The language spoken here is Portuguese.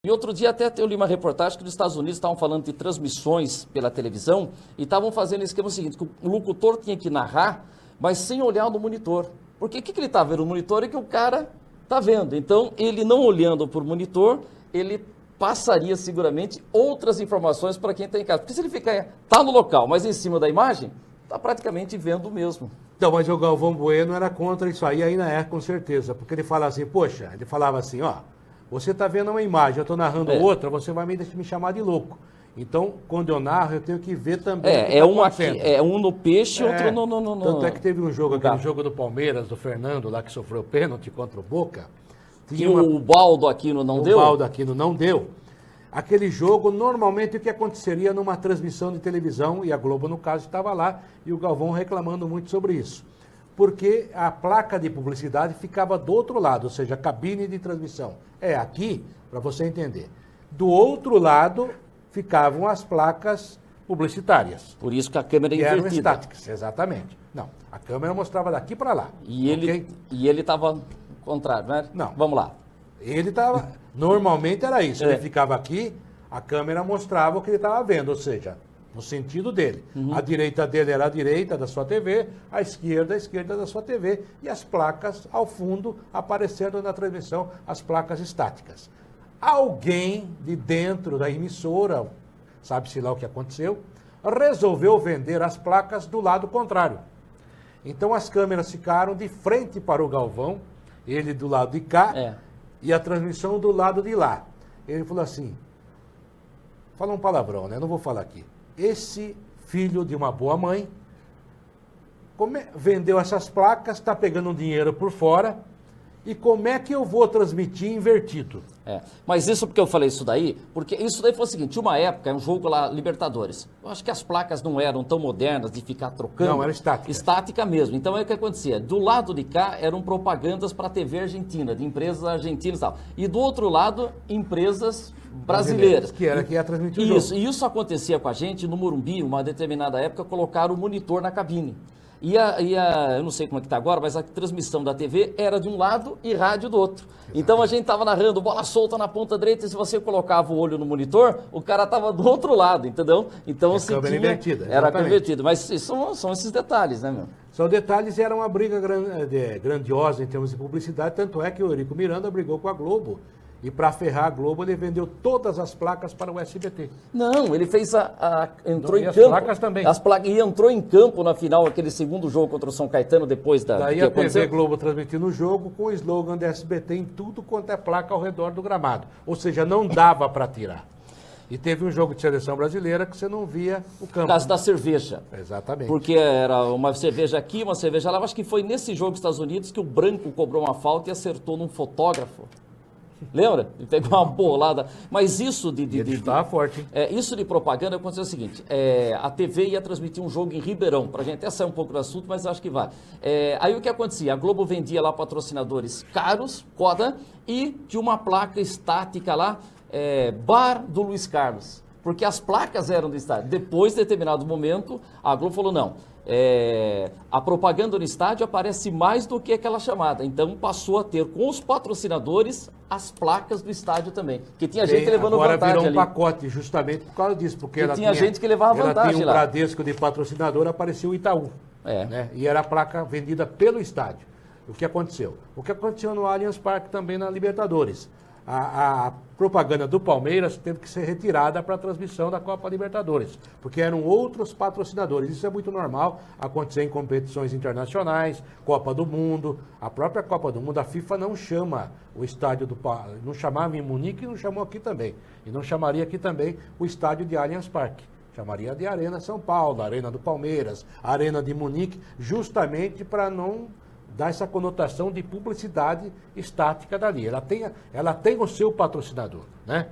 E outro dia até eu li uma reportagem que nos Estados Unidos estavam falando de transmissões pela televisão e estavam fazendo o esquema seguinte, que o locutor tinha que narrar, mas sem olhar no monitor. Porque o que ele está vendo no monitor é que o cara está vendo. Então, ele não olhando para o monitor, ele passaria seguramente outras informações para quem está em casa. Porque se ele está no local, mas em cima da imagem, está praticamente vendo o mesmo. Então, mas o Galvão Bueno era contra isso aí, ainda é, com certeza. Porque ele fala assim, poxa, ele falava assim, ó, você está vendo uma imagem, eu estou narrando outra, você vai me chamar de louco. Então, quando eu narro, eu tenho que ver também o que tá acontecendo. Um no peixe, outro no... Tanto é que teve um jogo, aquele jogo do Palmeiras, do Fernando, lá que sofreu pênalti contra o Boca. Que o Baldo Aquino não deu? O Baldo Aquino não deu. Aquele jogo, normalmente, o que aconteceria numa transmissão de televisão, e a Globo, no caso, estava lá, e o Galvão reclamando muito sobre isso. Porque a placa de publicidade ficava do outro lado, ou seja, a cabine de transmissão. É aqui, para você entender. Do outro lado ficavam as placas publicitárias. Por isso que a câmera é invertida. Eram estáticas, exatamente. Não, a câmera mostrava daqui para lá. E ele estava contrário, né? Não. Vamos lá. Ele estava... Normalmente era isso. Ele ficava aqui, a câmera mostrava o que ele estava vendo, ou seja, no sentido dele. A direita dele era a direita da sua TV, a esquerda da sua TV, e as placas ao fundo aparecendo na transmissão, as placas estáticas. Alguém de dentro da emissora, sabe-se lá o que aconteceu, resolveu vender as placas do lado contrário. Então as câmeras ficaram de frente para o Galvão, ele do lado de cá, e a transmissão do lado de lá. Ele falou assim, fala um palavrão, né? Não vou falar aqui. Esse filho de uma boa mãe vendeu essas placas, está pegando um dinheiro por fora, e como é que eu vou transmitir invertido? Mas isso porque eu falei isso daí, porque isso daí foi o seguinte, uma época, um jogo lá, Libertadores, eu acho que as placas não eram tão modernas de ficar trocando. Não, era estática. Estática mesmo. Então, o que acontecia? Do lado de cá, eram propagandas para a TV argentina, de empresas argentinas e tal. E do outro lado, empresas brasileiras. Que era que ia transmitir o jogo. Isso, e isso acontecia com a gente no Morumbi, uma determinada época, colocaram o monitor na cabine. Eu não sei como é que está agora, mas a transmissão da TV era de um lado e rádio do outro. Exatamente. Então a gente estava narrando bola solta na ponta direita e se você colocava o olho no monitor, o cara estava do outro lado, entendeu? Então se tinha... invertida, era convertido. Mas são esses detalhes, né, meu? São detalhes e era uma briga grandiosa em termos de publicidade, tanto é que o Eurico Miranda brigou com a Globo. E para ferrar a Globo, ele vendeu todas as placas para o SBT. Não, ele fez entrou em campo. As placas também. E entrou em campo na final, aquele segundo jogo contra o São Caetano, depois da... Daí a TV Globo transmitindo o jogo com o slogan da SBT em tudo quanto é placa ao redor do gramado. Ou seja, não dava para tirar. E teve um jogo de seleção brasileira que você não via o campo. Por causa da cerveja. Exatamente. Porque era uma cerveja aqui, uma cerveja lá. Eu acho que foi nesse jogo dos Estados Unidos que o branco cobrou uma falta e acertou num fotógrafo. Lembra? Ele pegou uma bolada. Mas isso estava forte, hein? Isso de propaganda aconteceu o seguinte: a TV ia transmitir um jogo em Ribeirão, para a gente até sair um pouco do assunto, mas acho que vai. Aí o que acontecia? A Globo vendia lá patrocinadores caros, coda, e tinha uma placa estática lá, Bar do Luiz Carlos. Porque as placas eram do estádio. Depois, de determinado momento, a Globo falou: não. A propaganda no estádio aparece mais do que aquela chamada. Então passou a ter com os patrocinadores as placas do estádio também. Que tinha gente levando vantagem ali. Agora virou um pacote justamente por causa disso. Porque tinha gente que levava vantagem tinha um lá. Bradesco de patrocinador, apareceu o Itaú. Né? E era a placa vendida pelo estádio. O que aconteceu? O que aconteceu no Allianz Parque também na Libertadores. A propaganda do Palmeiras teve que ser retirada para a transmissão da Copa Libertadores, porque eram outros patrocinadores. Isso é muito normal acontecer em competições internacionais, Copa do Mundo. A própria Copa do Mundo, a FIFA não chama o estádio não chamava em Munique e não chamou aqui também. E não chamaria aqui também o estádio de Allianz Parque. Chamaria de Arena São Paulo, Arena do Palmeiras, Arena de Munique, justamente para não dá essa conotação de publicidade estática dali. Ela tem o seu patrocinador, né?